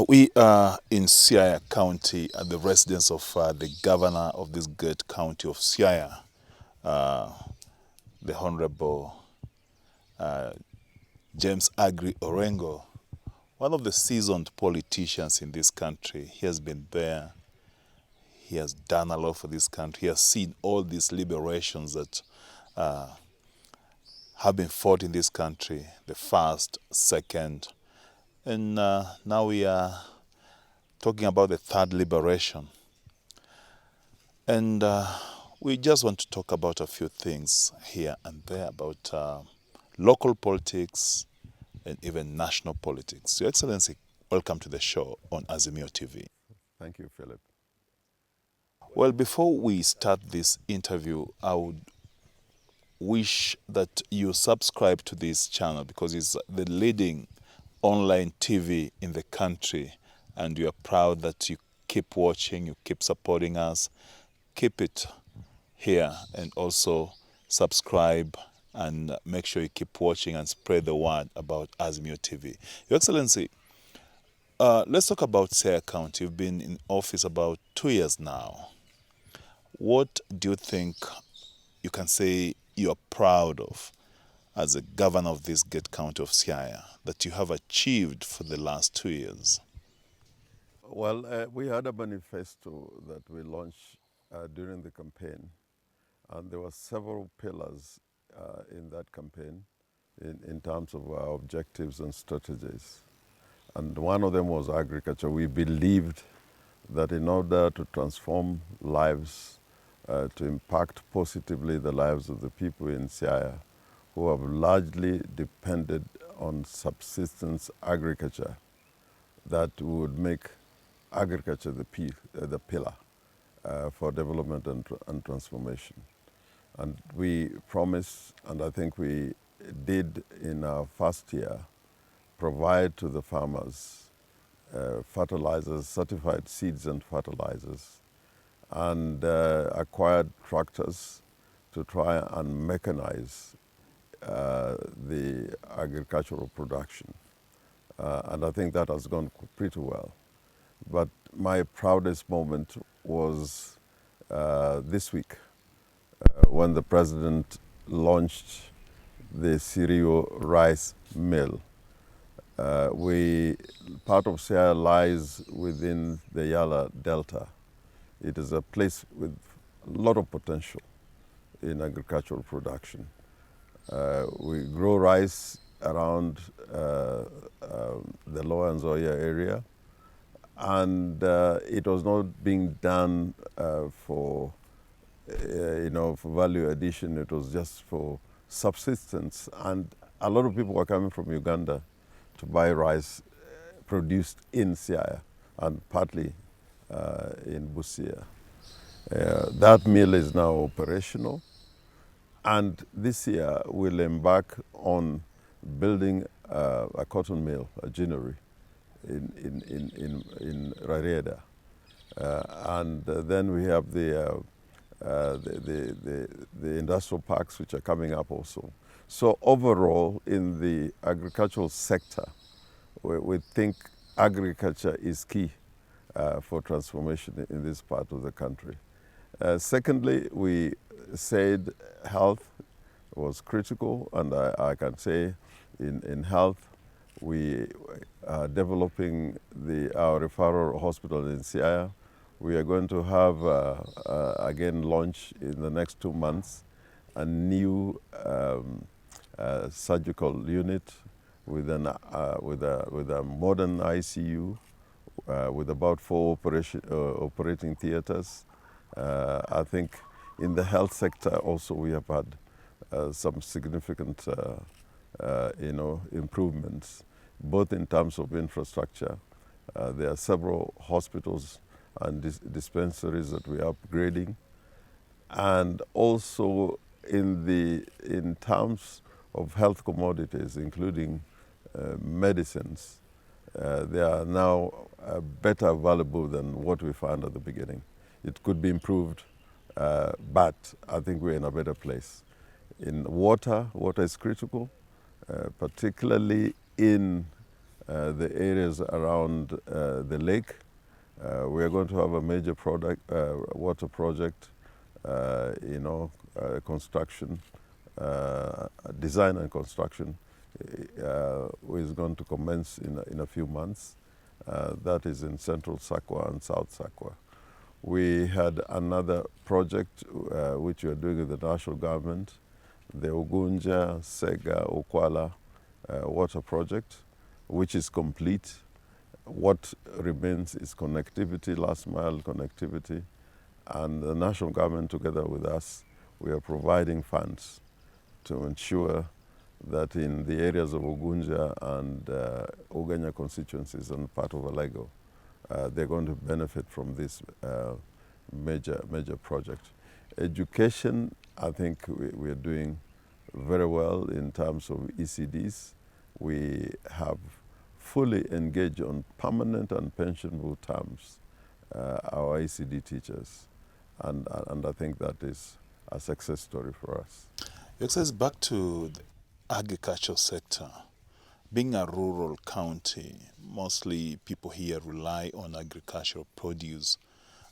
We are in Siaya County at the residence of the governor of this great county of Siaya, the Honorable James Agri Orengo, one of the seasoned politicians in this country. He has been there. He has done a lot for this country. He has seen all these liberations that have been fought in this country, the first, second, and now we are talking about the third liberation. And we just want to talk about a few things here and there about local politics and even national politics. Your Excellency, welcome to the show on Azimio TV. Thank you, Philip. Well, before we start this interview, I would wish that you subscribe to this channel because it's the leading online TV in the country, and we are proud that you keep watching, you keep supporting us. Keep it here and also subscribe and make sure you keep watching and spread the word about Azimio TV. Your Excellency, let's talk about Siaya County. You've been in office about 2 years now. What do you think you can say you're proud of as a governor of this great county of Siaya that you have achieved for the last 2 years? Well, we had a manifesto that we launched during the campaign, and there were several pillars in that campaign in terms of our objectives and strategies. And one of them was agriculture. We believed that in order to transform lives, to impact positively the lives of the people in Siaya, who have largely depended on subsistence agriculture, that would make agriculture the pillar for development and transformation. And we promised, and I think we did in our first year, provide to the farmers fertilizers, certified seeds and fertilizers, and acquired tractors to try and mechanize the agricultural production. And I think that has gone pretty well. But my proudest moment was this week when the president launched the cereal rice mill. Part of Siaya lies within the Yala Delta. It is a place with a lot of potential in agricultural production. We grow rice around the Lower Nzoia area, and it was not being done for value addition. It was just for subsistence, and a lot of people were coming from Uganda to buy rice produced in Siaya and partly in Busia. That mill is now operational, and this year we'll embark on building a cotton mill, a ginnery, in Rarieda. And then we have the industrial parks which are coming up also. So overall, in the agricultural sector, we think agriculture is key for transformation in this part of the country. Secondly, we said health was critical, and I can say in health, we are developing our referral hospital in Siaya. We are going to have, again, launch in the next 2 months, a new surgical unit with a modern ICU, with about 4 operating theaters. I think in the health sector also we have had some significant improvements, both in terms of infrastructure. There are several hospitals and dispensaries that we are upgrading, and also in terms of health commodities, including medicines, they are now better available than what we found at the beginning. It could be improved, but I think we're in a better place. In water is critical, particularly in the areas around the lake. We are going to have a major water project, construction, design and construction is going to commence in a few months. That is in Central Sakwa and South Sakwa. We had another project which we are doing with the national government, the Ugunja, Sega, Okwala water project, which is complete. What remains is connectivity, last mile connectivity, and the national government together with us, we are providing funds to ensure that in the areas of Ugunja and Ugenya constituencies and part of Alego, they're going to benefit from this major project. Education, I think we are doing very well in terms of ECDs. We have fully engaged on permanent and pensionable terms our ECD teachers, and I think that is a success story for us. Your Excellency, back to the agricultural sector. Being a rural county, mostly people here rely on agricultural produce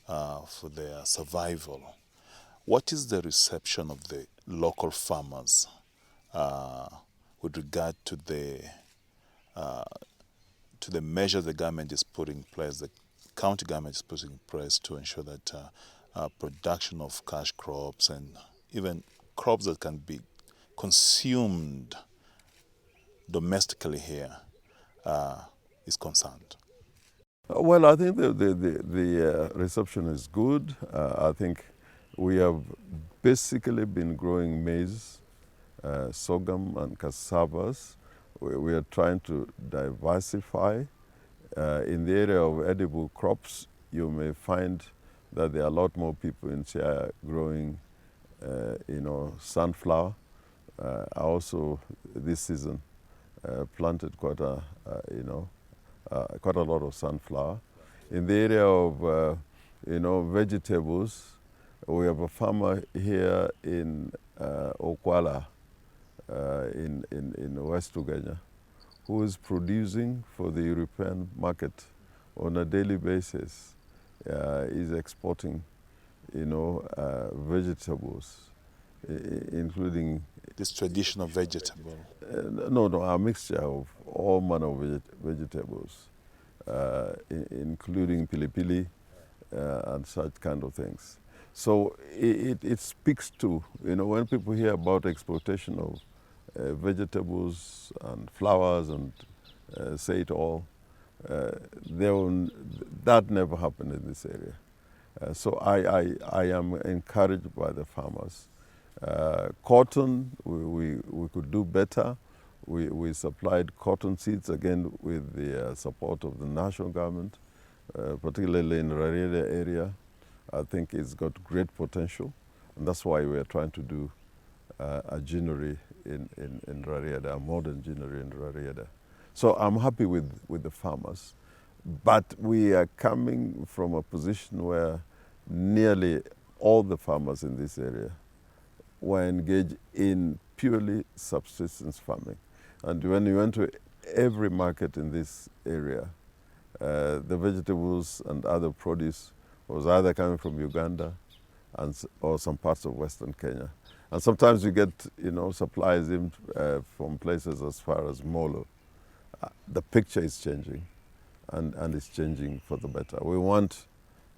for their survival. What is the reception of the local farmers with regard to the measure the government is putting in place, the county government is putting in place to ensure that production of cash crops and even crops that can be consumed domestically here is concerned? Well, I think the reception is good. I think we have basically been growing maize, sorghum, and cassavas. We are trying to diversify. In the area of edible crops, you may find that there are a lot more people in Siaya growing, sunflower. I also, this season, planted quite a lot of sunflower. In the area of, vegetables, we have a farmer here in Okwala, in West Ugenya, who is producing for the European market on a daily basis. Is exporting, vegetables, including This traditional vegetable. no, a mixture of all manner of vegetables, including pili-pili and such kind of things. So it speaks to, when people hear about exploitation of vegetables and flowers and say it all, that never happened in this area. So I am encouraged by the farmers. Cotton, we could do better. We supplied cotton seeds again with the support of the national government, particularly in Rarieda area. I think it's got great potential, and that's why we are trying to do a ginnery in Rarieda, a modern ginnery in Rarieda. So I'm happy with the farmers, but we are coming from a position where nearly all the farmers in this area were engaged in purely subsistence farming. And when you went to every market in this area, the vegetables and other produce was either coming from Uganda or some parts of Western Kenya. And sometimes you get, supplies in, from places as far as Molo. The picture is changing, and it's changing for the better. We want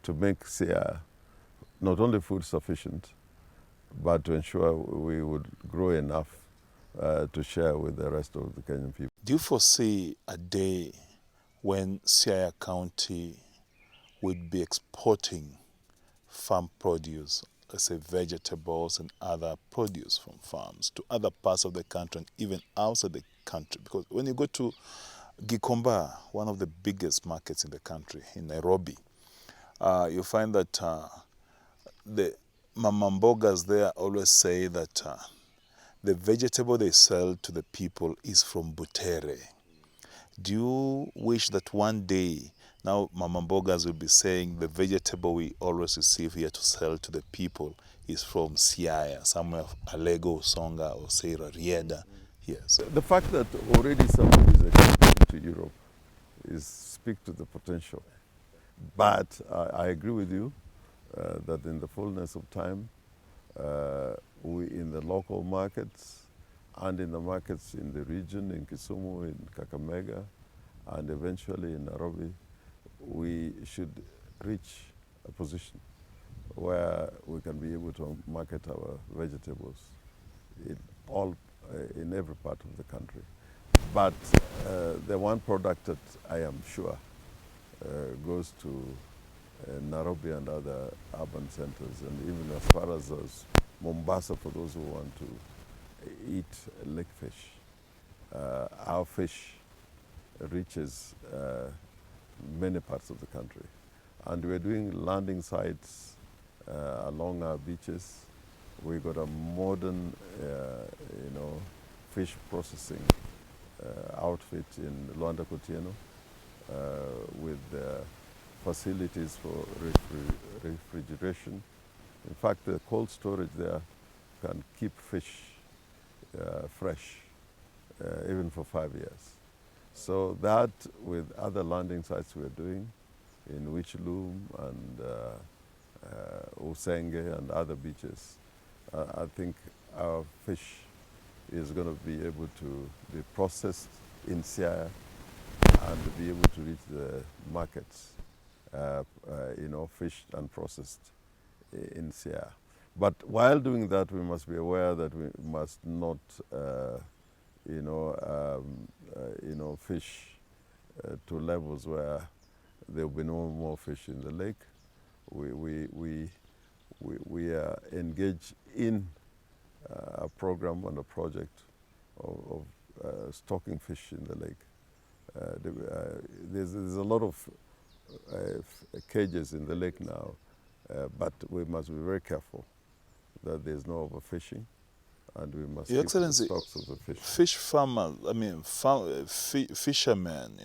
to make Siaya not only food sufficient, but to ensure we would grow enough to share with the rest of the Kenyan people. Do you foresee a day when Siaya County would be exporting farm produce, let's say vegetables and other produce from farms, to other parts of the country and even outside the country? Because when you go to Gikomba, one of the biggest markets in the country, in Nairobi, you find that the mamambogas there always say that the vegetable they sell to the people is from Butere. Do you wish that one day, now mamambogas will be saying the vegetable we always receive here to sell to the people is from Siaya, somewhere Alego, Songa, or say Rarieda? Yes. The fact that already somebody is exporting to Europe is speak to the potential. But I agree with you that in the fullness of time, we in the local markets and in the markets in the region, in Kisumu, in Kakamega, and eventually in Nairobi, we should reach a position where we can be able to market our vegetables in in every part of the country. But the one product that I am sure goes to Nairobi and other urban centers, and even as far as those Mombasa for those who want to eat lake fish. Our fish reaches many parts of the country. And we're doing landing sites along our beaches. We got a modern, fish processing outfit in Luanda Kotieno with facilities for refrigeration. In fact, the cold storage there can keep fish fresh even for 5 years. So that, with other landing sites we're doing in Wichloom and Usenge and other beaches, I think our fish is going to be able to be processed in Siaya and be able to reach the markets, fished and processed in Siaya. But while doing that, we must be aware that we must not, fish to levels where there will be no more fish in the lake. We are engaged in a program and a project of stocking fish in the lake. There's a lot of cages in the lake now, but we must be very careful that there's no overfishing, and we must Your keep the Excellency, stocks of the fish. fish farmers, fishermen,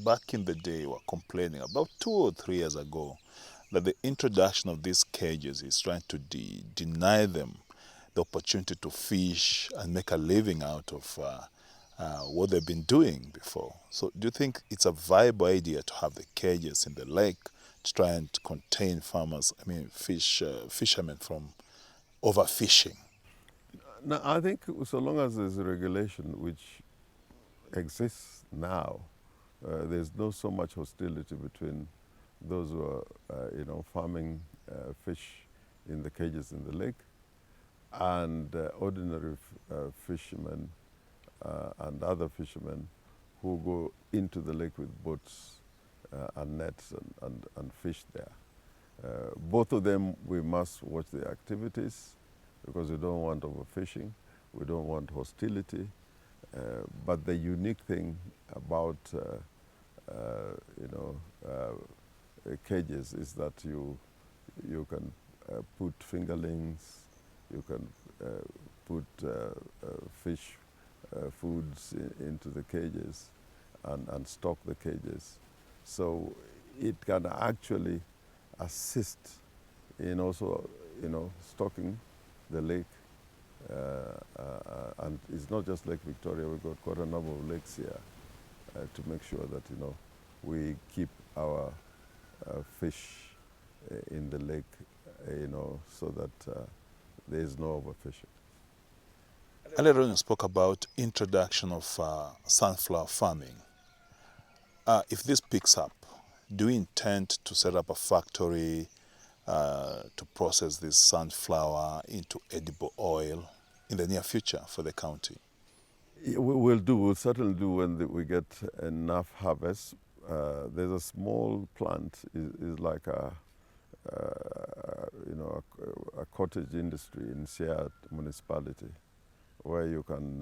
back in the day were complaining about 2 or 3 years ago that the introduction of these cages is trying to deny them the opportunity to fish and make a living out of what they've been doing before. So do you think it's a viable idea to have the cages in the lake to try and contain fishermen from overfishing? Now, I think so long as there's a regulation which exists now, there's no so much hostility between those who are, farming fish in the cages in the lake and ordinary fishermen and other fishermen who go into the lake with boats and nets and fish there. Both of them, we must watch their activities because we don't want overfishing, we don't want hostility. But the unique thing about cages is that you can put fingerlings, you can put fish foods into the cages and stock the cages. So it can actually assist in also, stocking the lake. And it's not just Lake Victoria, we've got quite a number of lakes here to make sure that, we keep our fish in the lake, so that there is no overfishing. Earlier on you spoke about introduction of sunflower farming. If this picks up, do you intend to set up a factory to process this sunflower into edible oil in the near future for the county? We'll certainly do when we get enough harvest. There's a small plant, is like a cottage industry in Siaya municipality where you can,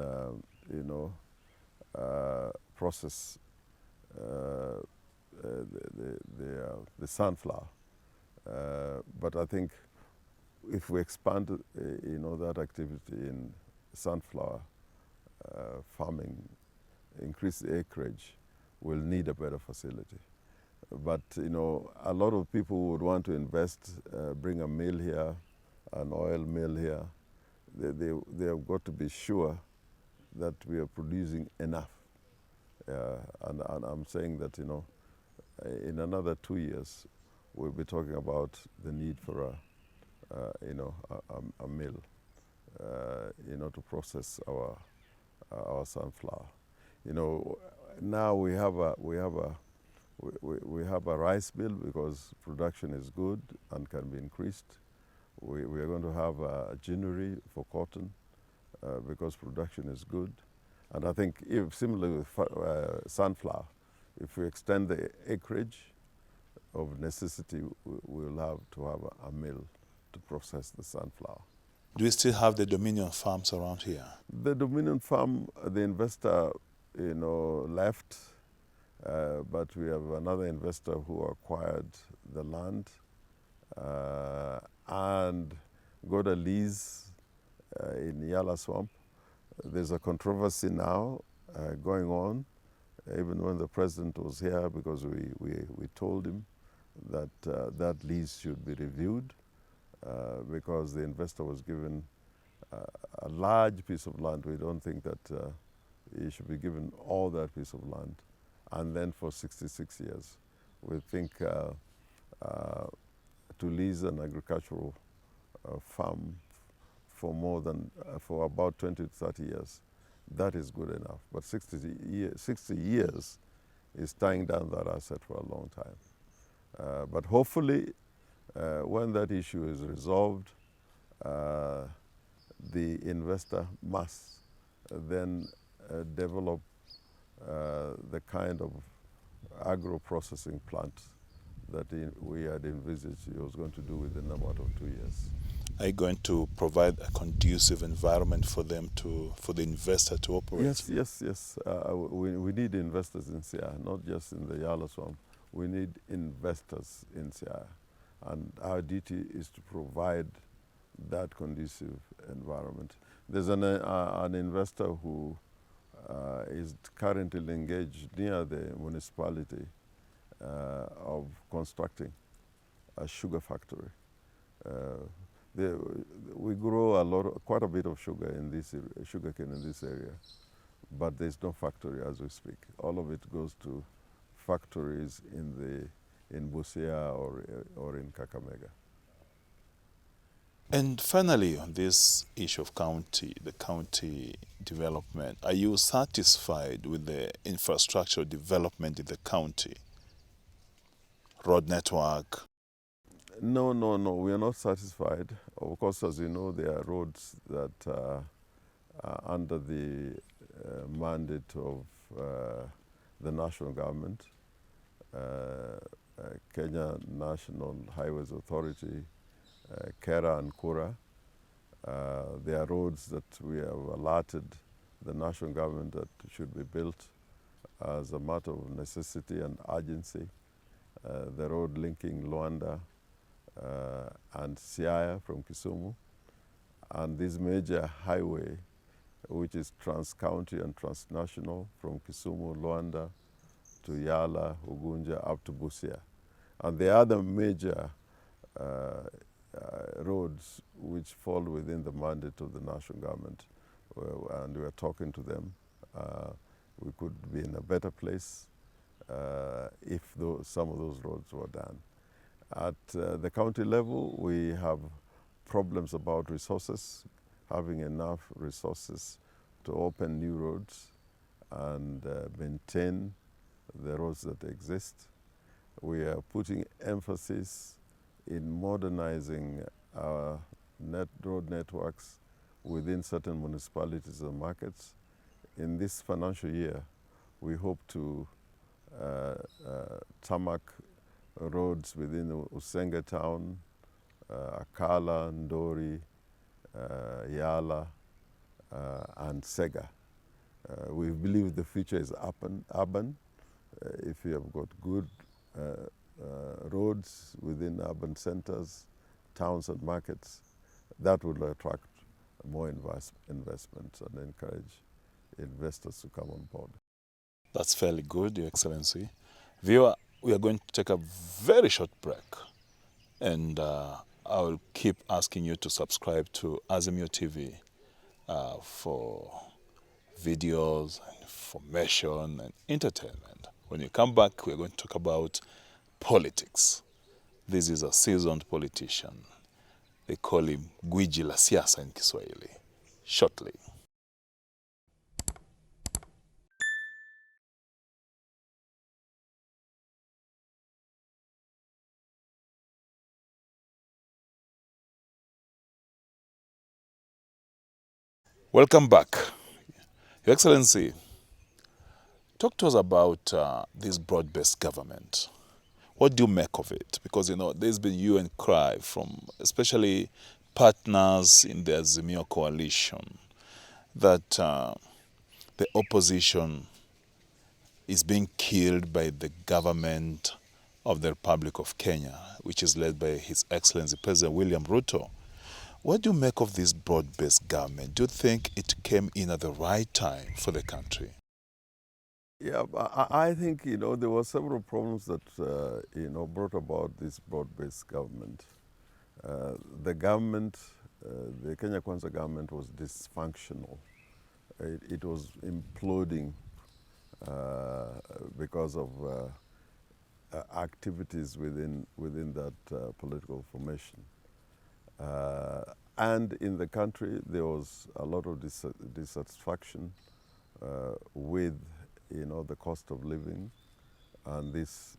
process the sunflower. But I think if we expand, that activity in sunflower farming, increase the acreage, we'll need a better facility. But, a lot of people would want to invest, bring a mill here, an oil mill here. They have got to be sure that we are producing enough And I'm saying that, in another 2 years, we'll be talking about the need for a mill, to process our sunflower. Now we have a rice mill because production is good and can be increased. We are going to have a ginnery for cotton because production is good. And I think if similarly with sunflower, if we extend the acreage of necessity, we'll have to have a mill to process the sunflower. Do we still have the Dominion farms around here? The Dominion farm, the investor, left, but we have another investor who acquired the land and got a lease in Yala Swamp. There's a controversy now going on, even when the president was here, because we told him that that lease should be reviewed because the investor was given a large piece of land. We don't think that he should be given all that piece of land. And then for 66 years, we think to lease an agricultural farm for about 20 to 30 years, that is good enough. But 60 years is tying down that asset for a long time. But hopefully, when that issue is resolved, the investor must then develop the kind of agro-processing plant that we had envisaged he was going to do within a matter of 2 years. Are you going to provide a conducive environment for the investor to operate? Yes. We need investors in Siaya, not just in the Yala Swamp. We need investors in Siaya. And our duty is to provide that conducive environment. There's an investor who is currently engaged near the municipality of constructing a sugar factory. We grow quite a bit of sugarcane in this area, but there's no factory as we speak. All of it goes to factories in Busia or in Kakamega. And finally, on this issue of the county development, are you satisfied with the infrastructure development in the county? Road network? No, we are not satisfied. Of course, as you know, there are roads that are under the mandate of the national government, Kenya National Highways Authority, Kera and Kura. There are roads that we have allotted the national government that should be built as a matter of necessity and urgency. The road linking Luanda and Siaya from Kisumu, and this major highway, which is trans-county and transnational from Kisumu, Luanda to Yala, Ugunja, up to Busia. And the other major roads which fall within the mandate of the national government, and we are talking to them. We could be in a better place if some of those roads were done. At the county level, we have problems about resources, having enough resources to open new roads and maintain the roads that exist. We are putting emphasis in modernizing our road networks within certain municipalities and markets. In this financial year, we hope to tarmac roads within Usenga town, Akala, Ndori, Yala, and Sega. We believe the future is urban. If you have got good roads within urban centers, towns and markets, that will attract more investments and encourage investors to come on board. That's fairly good, Your Excellency. Viewer, we are going to take a very short break, and I'll keep asking you to subscribe to Azimio TV for videos, information, and entertainment. When you come back, we're going to talk about politics. This is a seasoned politician. They call him Gwiji la Siasa in Kiswahili. Shortly. Welcome back. Your Excellency, talk to us about this broad-based government. What do you make of it? Because, there's been hue and cry from especially partners in the Azimio coalition that the opposition is being killed by the government of the Republic of Kenya, which is led by His Excellency President William Ruto. What do you make of this broad-based government? Do you think it came in at the right time for the country? Yeah, I think, there were several problems that, brought about this broad-based government. The government, the Kenya Kwanza government was dysfunctional. It was imploding because of activities within that political formation. And in the country, there was a lot of dissatisfaction with, the cost of living. And this,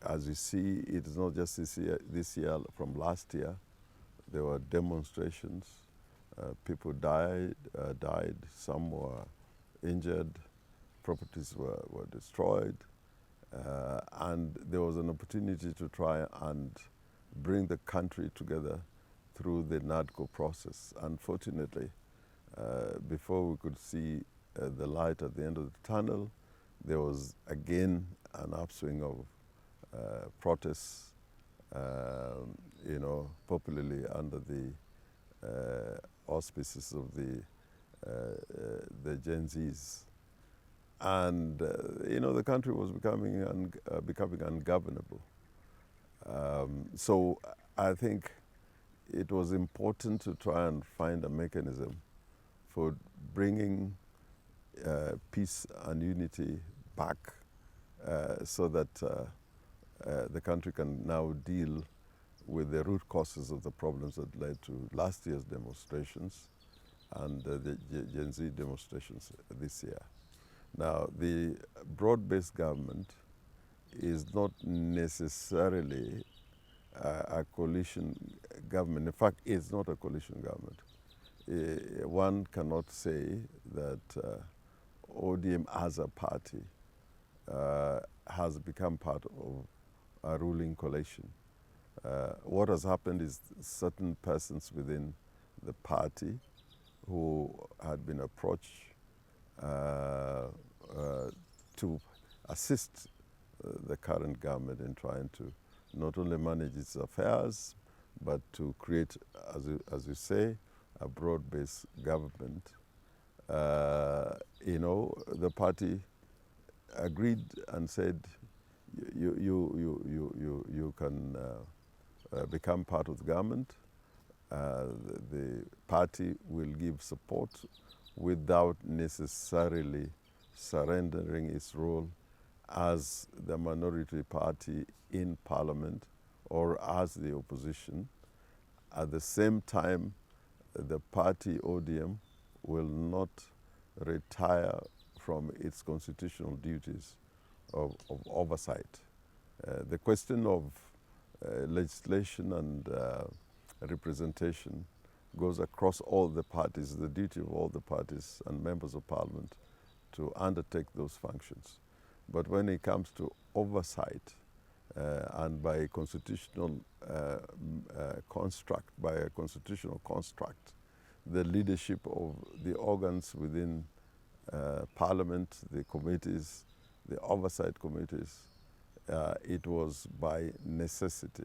as you see, it is not just this year, from last year, there were demonstrations. People died, some were injured, properties were destroyed. And there was an opportunity to try and bring the country together through the NADCO process. Unfortunately, before we could see the light at the end of the tunnel, there was again an upswing of protests, popularly under the auspices of the Gen Zs. And, the country was becoming ungovernable. So I think it was important to try and find a mechanism for bringing peace and unity back so that the country can now deal with the root causes of the problems that led to last year's demonstrations and the Gen Z demonstrations this year. Now, the broad-based government is not necessarily a coalition government. In fact, it's not a coalition government. One cannot say that ODM as a party has become part of a ruling coalition. What has happened is certain persons within the party who had been approached to assist the current government in trying to not only manage its affairs, but to create, as you say, a broad-based government. The party agreed and said, you can become part of the government. The party will give support without necessarily surrendering its role as the minority party in parliament or as the opposition. At the same time, the party ODM will not retire from its constitutional duties of oversight. The question of legislation and representation goes across all the parties, the duty of all the parties and members of parliament to undertake those functions. But when it comes to oversight and by a constitutional construct, the leadership of the organs within parliament, the committees, the oversight committees, it was by necessity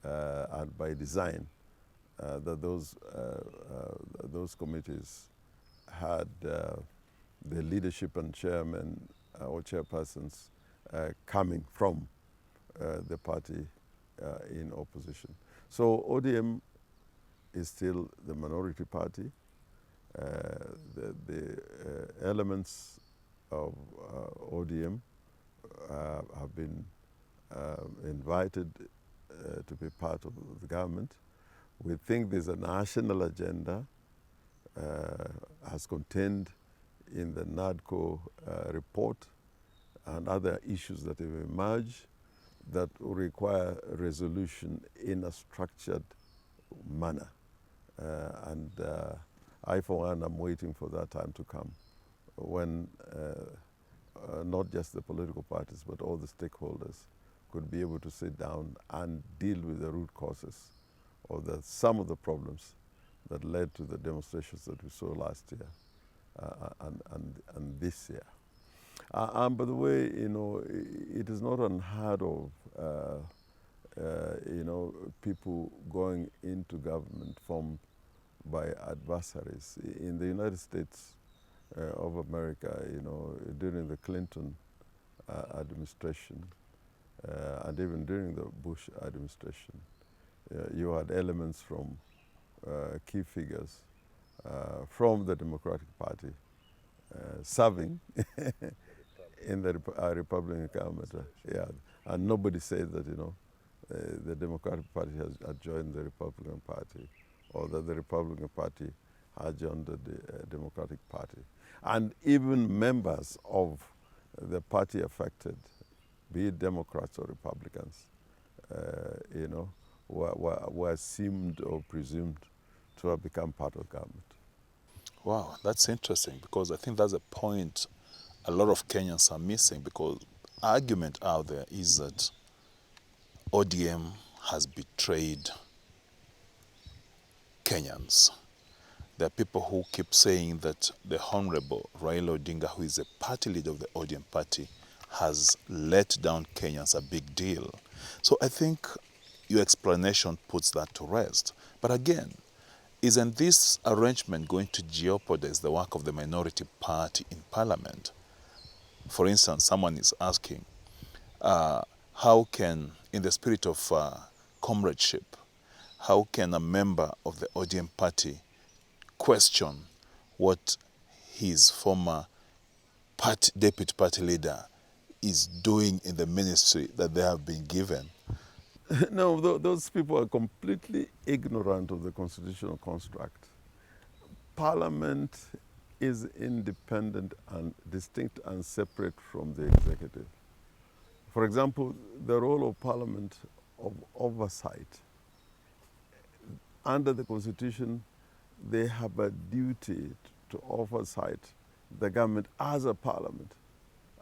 and by design that those committees had the leadership and chairmen or chairpersons coming from the party in opposition. So ODM is still the minority party. The elements of ODM have been invited to be part of the government. We think there's a national agenda as contained in the NADCO report and other issues that have emerged that will require resolution in a structured manner. And I, for one, am waiting for that time to come when not just the political parties, but all the stakeholders could be able to sit down and deal with the root causes of some of the problems that led to the demonstrations that we saw last year and this year. And by the way, it is not unheard of, people going into government formed by adversaries. In the United States of America, during the Clinton administration, and even during the Bush administration, you had elements from key figures from the Democratic Party serving in the Republican government. Yeah, and nobody said that the Democratic Party has joined the Republican Party, or that the Republican Party has joined the Democratic Party. And even members of the party affected, be it Democrats or Republicans, were assumed or presumed to have become part of government. Wow, that's interesting, because I think that's a point a lot of Kenyans are missing, because argument out there is that ODM has betrayed Kenyans. There are people who keep saying that the Honorable Raila Odinga, who is a party leader of the ODM party, has let down Kenyans a big deal. So I think your explanation puts that to rest. But again, isn't this arrangement going to jeopardize the work of the minority party in parliament? For instance, someone is asking, how can, in the spirit of comradeship, how can a member of the ODM party question what his former deputy party leader is doing in the ministry that they have been given? No, those people are completely ignorant of the constitutional construct. Parliament is independent and distinct and separate from the executive. For example, the role of Parliament of oversight. Under the Constitution, they have a duty to oversight the government as a parliament.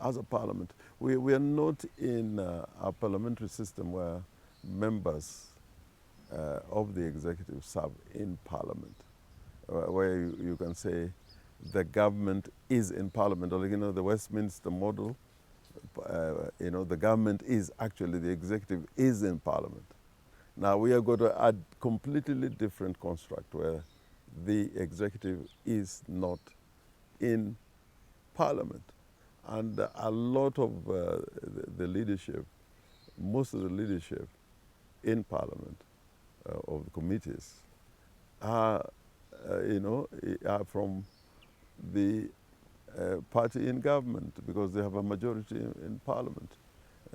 As a parliament. We are not in a parliamentary system where members of the executive serve in parliament, where you can say the government is in parliament, or the Westminster model, the government is actually, the executive is in parliament. Now we are going to add completely different construct where the executive is not in parliament. And a lot of the leadership, most of the leadership in parliament of the committees are, are from the party in government, because they have a majority in parliament.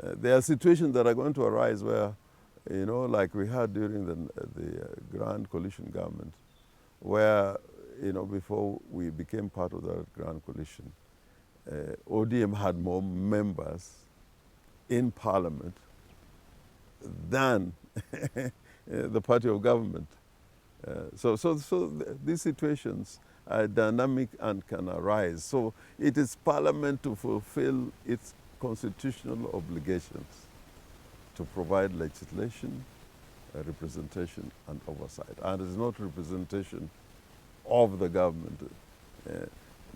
There are situations that are going to arise where, like we had during the Grand Coalition government, where, before we became part of that Grand Coalition, ODM had more members in parliament than the party of government. So these situations are dynamic and can arise. So it is parliament to fulfill its constitutional obligations to provide legislation, representation, and oversight. And it is not representation of the government.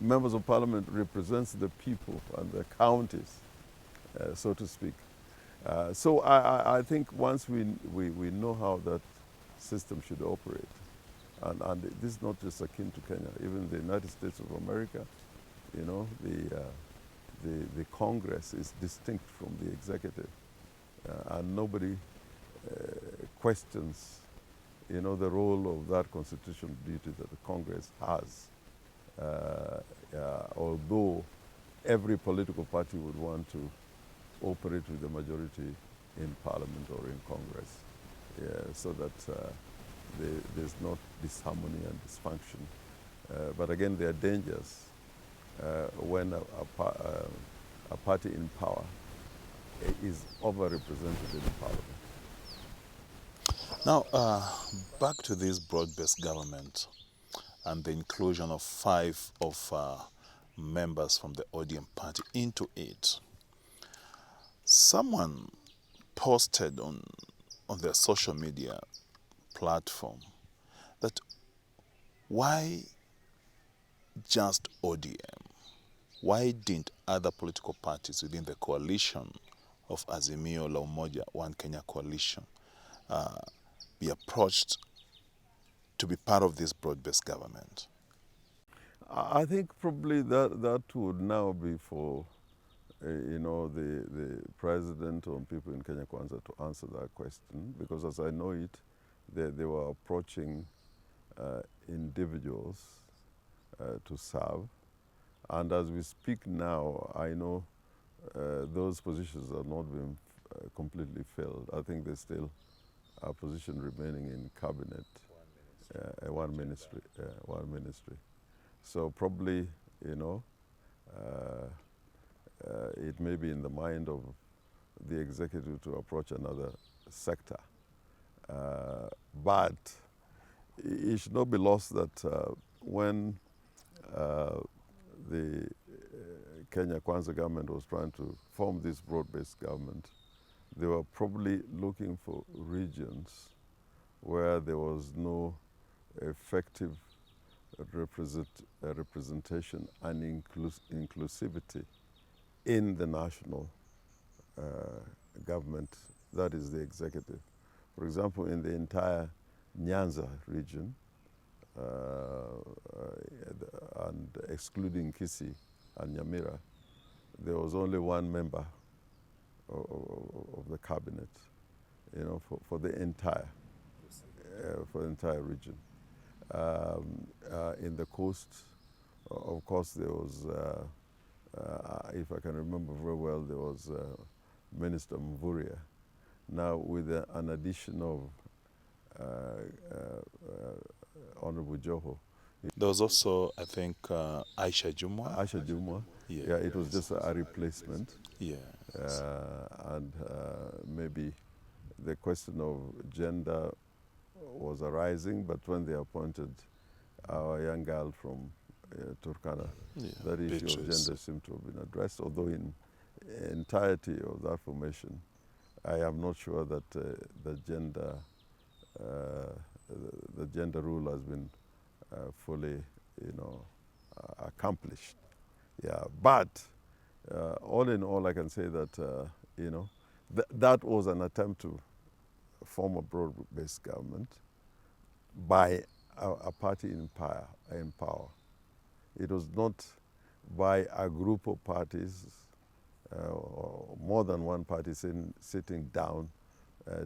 Members of parliament represents the people and the counties, so to speak. So I think once we know how that system should operate, and this is not just akin to Kenya, even the United States of America, the Congress is distinct from the executive, and nobody questions, the role of that constitutional duty that the Congress has although every political party would want to operate with the majority in parliament or in Congress, so that there's not disharmony and dysfunction. But again, there are dangers when a party in power is overrepresented in parliament. Now, back to this broad-based government and the inclusion of 5 of members from the ODM party into it. Someone posted on their social media platform that why just ODM? Why didn't other political parties within the coalition of Azimio la Umoja One Kenya coalition be approached to be part of this broad-based government? I think probably that would now be for the president or people in Kenya Kwanza to answer that question, because as I know it, they were approaching individuals to serve. And as we speak now, I know those positions are not being completely filled. I think there's still a position remaining in cabinet, one ministry. So probably, it may be in the mind of the executive to approach another sector. But it should not be lost that when the Kenya Kwanza government was trying to form this broad-based government, they were probably looking for regions where there was no effective representation and inclusivity in the national government, that is the executive. For example, in the entire Nyanza region, and excluding Kisii and Nyamira, there was only one member of the cabinet, for the entire region. In the coast, of course, there was, if I can remember very well, there was Minister Mvuria. Now, with an addition of Honorable Joho. There was also, I think, Aisha Jumwa. Aisha Jumwa. Yeah, it was just a replacement. Yeah. And maybe the question of gender was arising, but when they appointed our young girl from Turkana, that issue of gender seemed to have been addressed, although in entirety of that formation, I am not sure that the gender rule has been fully, accomplished. Yeah, but all in all, I can say that that was an attempt to form a broad-based government by a party in power. It was not by a group of parties or more than one party sitting down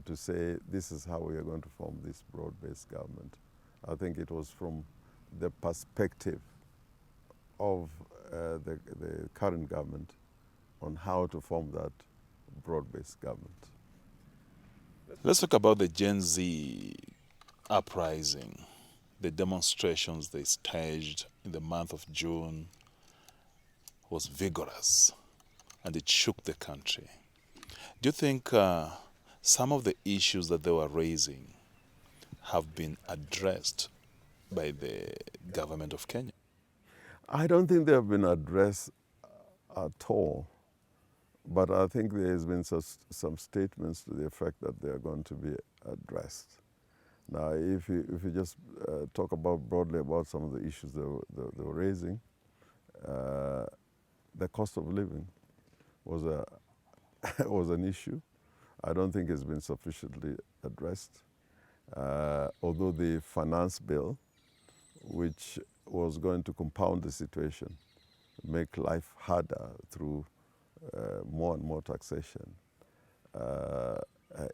to say this is how we are going to form this broad-based government. I think it was from the perspective of the current government on how to form that broad-based government. Let's talk about the Gen Z uprising, the demonstrations they staged in the month of June was vigorous and it shook the country. Do you think some of the issues that they were raising have been addressed by the government of Kenya? I don't think they have been addressed at all, but I think there has been some statements to the effect that they are going to be addressed. Now, if you just talk broadly about some of the issues they were raising, the cost of living was was an issue. I don't think it's been sufficiently addressed. Although the finance bill, which was going to compound the situation, make life harder through more and more taxation,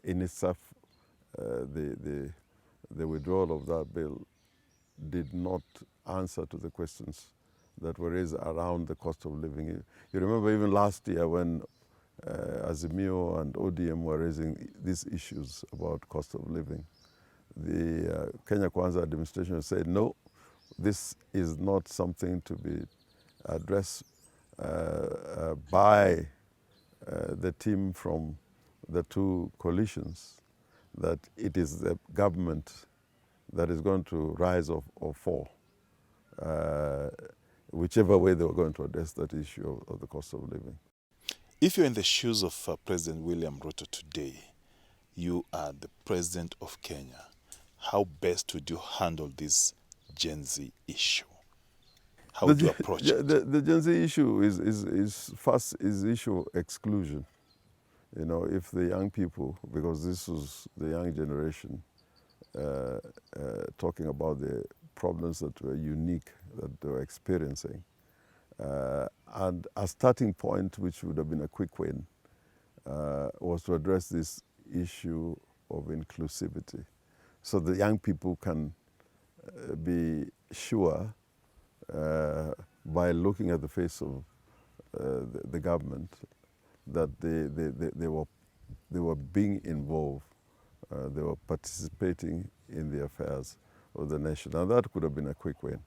in itself, the withdrawal of that bill did not answer to the questions that were raised around the cost of living. You remember even last year when Azimio and ODM were raising these issues about cost of living. The Kenya Kwanza administration said, no, this is not something to be addressed by the team from the two coalitions, that it is the government that is going to rise or fall, whichever way they were going to address that issue of the cost of living. If you're in the shoes of President William Ruto today, you are the president of Kenya, how best would you handle this Gen Z issue? How would you approach it? The Gen Z issue is issue of exclusion. You know, if the young people, because this was the young generation talking about the problems that were unique that they were experiencing, and a starting point, which would have been a quick win, was to address this issue of inclusivity, so the young people can be sure by looking at the face of the government that they were being involved, they were participating in the affairs of the nation, and that could have been a quick win.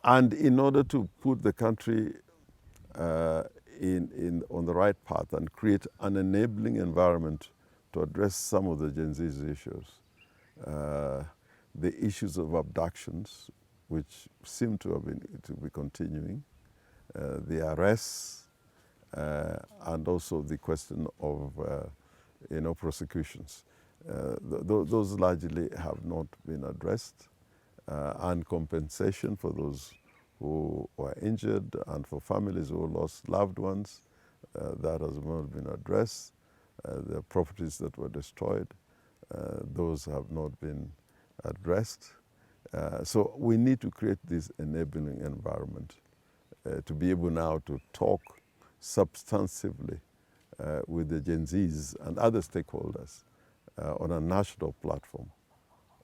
And in order to put the country on the right path and create an enabling environment to address some of the Gen Z's issues, the issues of abductions, which seem to be continuing, the arrests, and also the question of prosecutions. Those largely have not been addressed, and compensation for those who were injured and for families who lost loved ones, that has not been addressed. The properties that were destroyed, those have not been addressed. So we need to create this enabling environment to be able now to talk substantively with the Gen Zs and other stakeholders on a national platform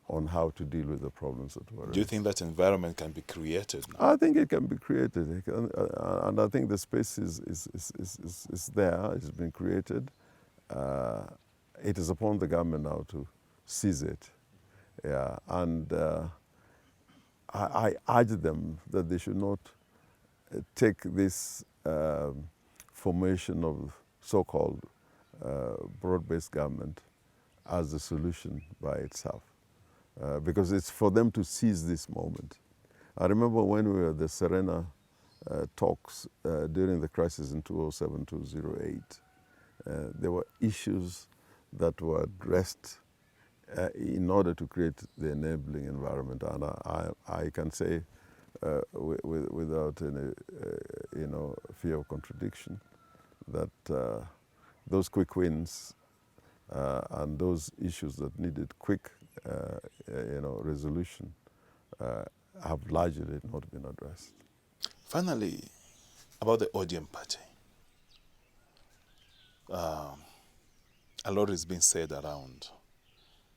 on how to deal with the problems that were raised. Do you think that environment can be created now? I think it can be created, and I think the space is there. It's been created. It is upon the government now to seize it. Yeah, and I urge them that they should not take this formation of so-called broad-based government as the solution by itself, because it's for them to seize this moment. I remember when we were at the Serena talks during the crisis in 2007, 2008, there were issues that were addressed in order to create the enabling environment. And I can say without any fear of contradiction that those quick wins and those issues that needed quick resolution have largely not been addressed. Finally, about the ODM party. A lot is being said around.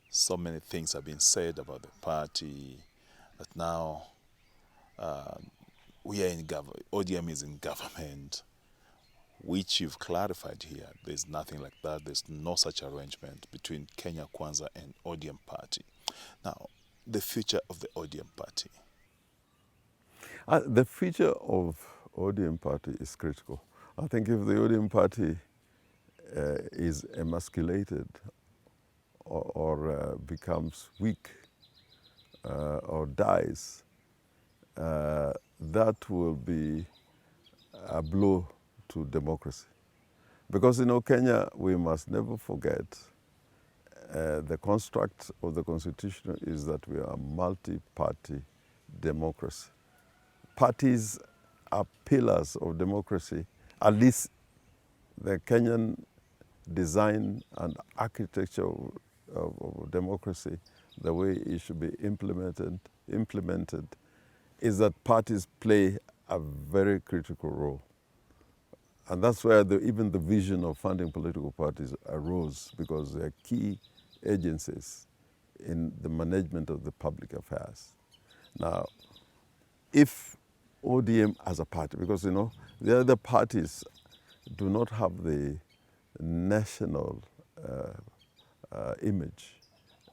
So many things have been said about the party, that now we are in government, ODM is in government, which you've clarified here. There's nothing like that. There's no such arrangement between Kenya Kwanza and ODM party. Now, the future of the ODM party. The future of ODM party is critical. I think if the ODM party is emasculated or becomes weak or dies, that will be a blow to democracy. Because Kenya, we must never forget the construct of the constitution is that we are a multi-party democracy. Parties are pillars of democracy, at least the Kenyan design and architecture of democracy, the way it should be implemented, is that parties play a very critical role. And that's where even the vision of funding political parties arose, because they're key agencies in the management of the public affairs. Now, if ODM as a party, because the other parties do not have the national image,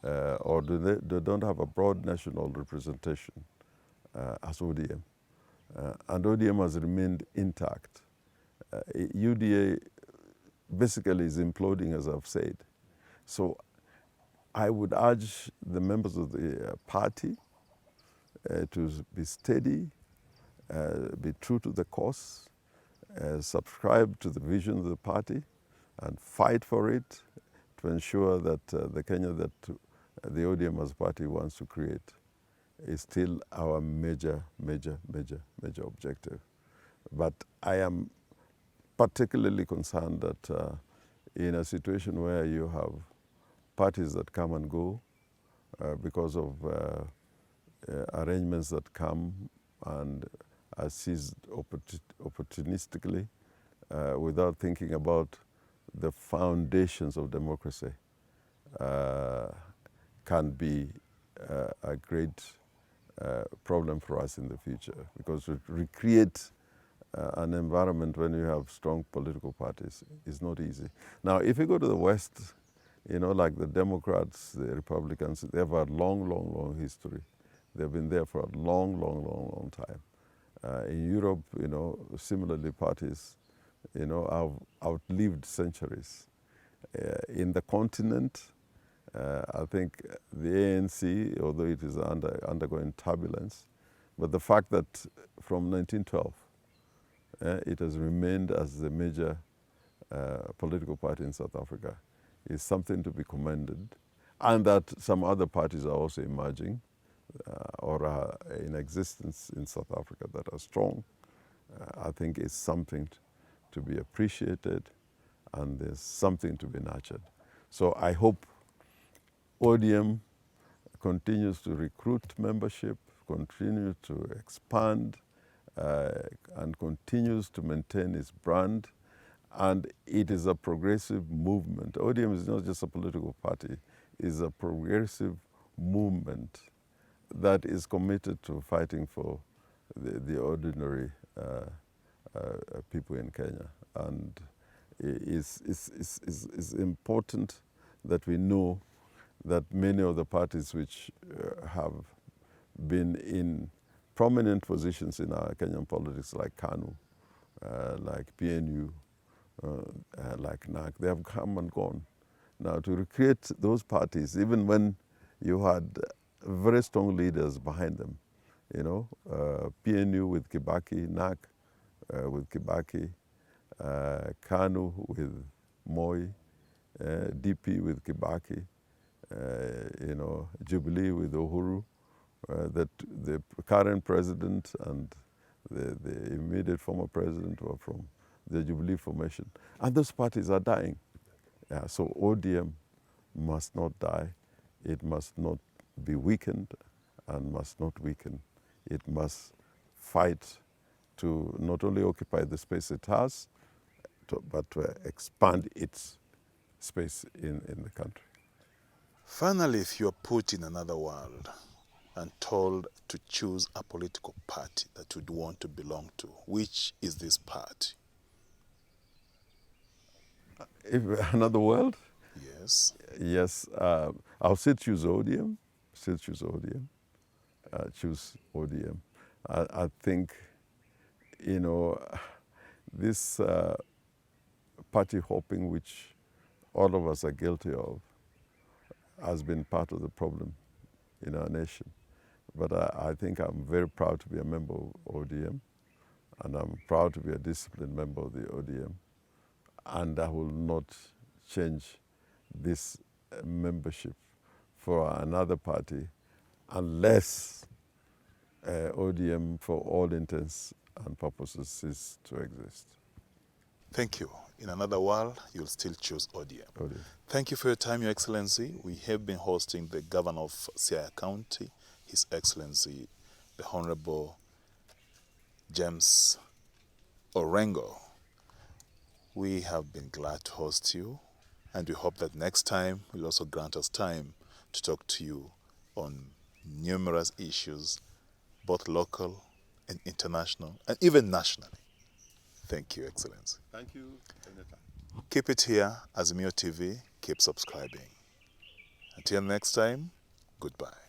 or they don't have a broad national representation as ODM. And ODM has remained intact. UDA basically is imploding, as I've said. So I would urge the members of the party to be steady, be true to the cause, subscribe to the vision of the party, and fight for it to ensure that the Kenya that the ODM as a party wants to create is still our major objective. But I am particularly concerned that in a situation where you have parties that come and go because of arrangements that come and are seized opportunistically without thinking about the foundations of democracy, can be a great problem for us in the future, because to recreate an environment when you have strong political parties is not easy. Now, if you go to the West, like the Democrats, the Republicans, they have a long history. They've been there for a long time. In Europe, similarly, parties, have outlived centuries. In the continent, I think the ANC, although it is undergoing turbulence, but the fact that from 1912, it has remained as the major political party in South Africa is something to be commended, and that some other parties are also emerging or are in existence in South Africa that are strong, I think is something to be appreciated, and there's something to be nurtured. So I hope ODM continues to recruit membership, continues to expand, and continues to maintain its brand. And it is a progressive movement. ODM is not just a political party, it's a progressive movement that is committed to fighting for the ordinary people in Kenya. And it's important that we know that many of the parties which have been in prominent positions in our Kenyan politics, like KANU, like PNU, like NAC, they have come and gone. Now, to recreate those parties, even when you had very strong leaders behind them, PNU with Kibaki, NAC with Kibaki, KANU with Moi, DP with Kibaki, Jubilee with Uhuru, that the current president and the immediate former president were from the Jubilee formation. And those parties are dying. So ODM must not die. It must not be weakened and must not weaken. It must fight to not only occupy the space it has, but to expand its space in the country. Finally, if you are put in another world and told to choose a political party that you'd want to belong to, which is this party? If another world? Yes. Yes, I'll still choose ODM. Choose ODM. I think, this party hopping, which all of us are guilty of, has been part of the problem in our nation. But I think I'm very proud to be a member of ODM, and I'm proud to be a disciplined member of the ODM. And I will not change this membership for another party unless ODM, for all intents and purposes, ceases to exist. Thank you. In another world, you'll still choose ODM. ODM. Thank you for your time, Your Excellency. We have been hosting the Governor of Siaya County, His Excellency, the Honorable James ORENGO. We have been glad to host you, and we hope that next time you'll also grant us time to talk to you on numerous issues, both local and international, and even nationally. Thank you, Excellency. Thank you. Anytime. Keep it here, Azimio TV. Keep subscribing. Until next time, goodbye.